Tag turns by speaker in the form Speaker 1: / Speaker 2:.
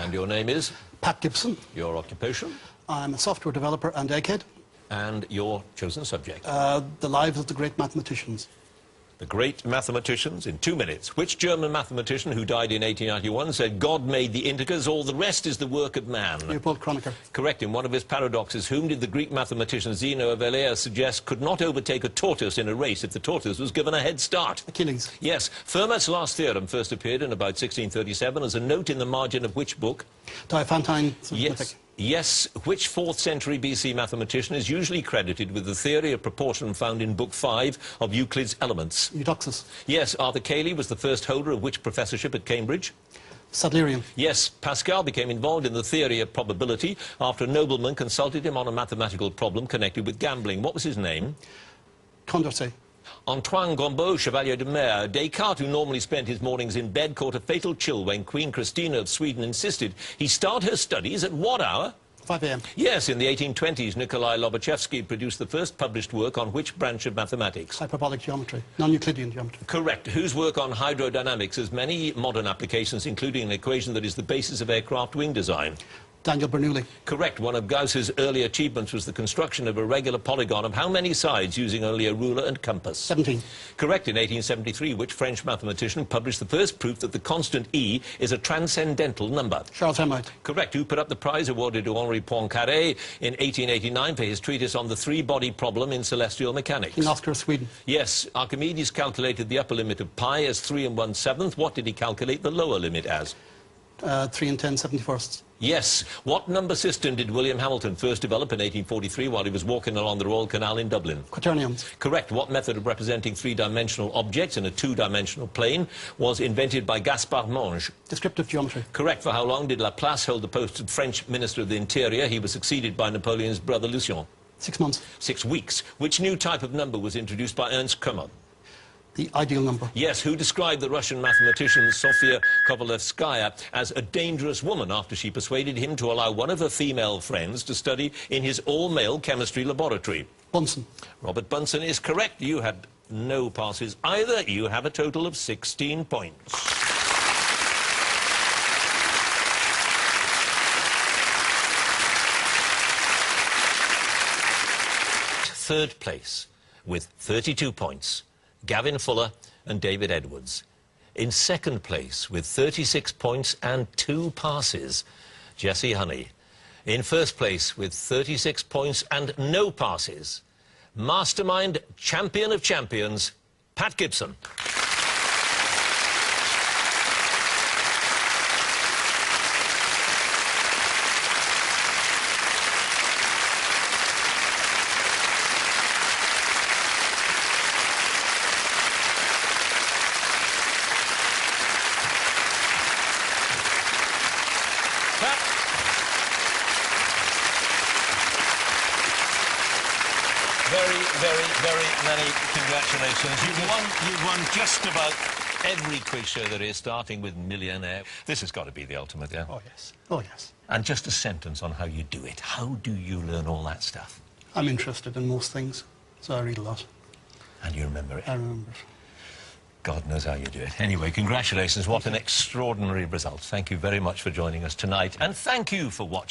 Speaker 1: And your name is?
Speaker 2: Pat Gibson.
Speaker 1: Your occupation?
Speaker 2: I'm a software developer and egghead.
Speaker 1: And your chosen subject?
Speaker 2: The lives of the great mathematicians.
Speaker 1: The great mathematicians in 2 minutes. Which German mathematician who died in 1891 said, God made the integers, all the rest is the work of man?
Speaker 2: Leopold Kronecker.
Speaker 1: Correct. In one of his paradoxes, whom did the Greek mathematician Zeno of Elea suggest could not overtake a tortoise in a race if the tortoise was given a head start?
Speaker 2: Achilles.
Speaker 1: Yes. Fermat's last theorem first appeared in about 1637 as a note in the margin of which book?
Speaker 2: Diophantine.
Speaker 1: Yes. Yes. Which 4th century BC mathematician is usually credited with the theory of proportion found in Book 5 of Euclid's Elements?
Speaker 2: Eudoxus.
Speaker 1: Yes. Arthur Cayley was the first holder of which professorship at Cambridge?
Speaker 2: Sadlerian.
Speaker 1: Yes. Pascal became involved in the theory of probability after a nobleman consulted him on a mathematical problem connected with gambling. What was his name?
Speaker 2: Condorcet.
Speaker 1: Antoine Gombeau, Chevalier de Mer. Descartes, who normally spent his mornings in bed, caught a fatal chill when Queen Christina of Sweden insisted he start her studies at what hour?
Speaker 2: 5 a.m.
Speaker 1: Yes, in the 1820s, Nikolai Lobachevsky produced the first published work on which branch of mathematics?
Speaker 2: Hyperbolic geometry. Non-Euclidean geometry.
Speaker 1: Correct. Whose work on hydrodynamics has many modern applications, including an equation that is the basis of aircraft wing design?
Speaker 2: Daniel Bernoulli.
Speaker 1: Correct. One of Gauss's early achievements was the construction of a regular polygon of how many sides using only a ruler and compass?
Speaker 2: 17.
Speaker 1: Correct. In 1873, which French mathematician published the first proof that the constant E is a transcendental number?
Speaker 2: Charles Hermite.
Speaker 1: Correct. Who put up the prize awarded to Henri Poincaré in 1889 for his treatise on the three-body problem in celestial mechanics?
Speaker 2: King Oscar of Sweden.
Speaker 1: Yes. Archimedes calculated the upper limit of pi as 3 1/7. What did he calculate the lower limit as?
Speaker 2: 3 and 10 71st.
Speaker 1: Yes. What number system did William Hamilton first develop in 1843 while he was walking along the Royal Canal in Dublin?
Speaker 2: Quaternions.
Speaker 1: Correct. What method of representing three-dimensional objects in a two-dimensional plane was invented by Gaspard Monge?
Speaker 2: Descriptive geometry.
Speaker 1: Correct. For how long did Laplace hold the post of French Minister of the Interior? He was succeeded by Napoleon's brother Lucien.
Speaker 2: 6 months.
Speaker 1: 6 weeks. Which new type of number was introduced by Ernst Kummer?
Speaker 2: The ideal number.
Speaker 1: Yes. Who described the Russian mathematician Sofia Kovalevskaya as a dangerous woman after she persuaded him to allow one of her female friends to study in his all-male chemistry laboratory?
Speaker 2: Bunsen.
Speaker 1: Robert Bunsen is correct. You had no passes either. You have a total of 16 points. Third place with 32 points. Gavin Fuller and David Edwards. In second place with 36 points and 2 passes, Jesse Honey. In first place with 36 points and no passes, Mastermind champion of champions, Pat Gibson. Very many congratulations. You've won just about every quiz show there is, starting with Millionaire. This has got to be the ultimate, yeah?
Speaker 2: Oh, yes. Oh, yes.
Speaker 1: And just a sentence on how you do it. How do you learn all that stuff?
Speaker 2: I'm interested in most things, so I read a lot.
Speaker 1: And you remember it?
Speaker 2: I remember it.
Speaker 1: God knows how you do it. Anyway, congratulations. What an extraordinary result. Thank you very much for joining us tonight. And thank you for watching.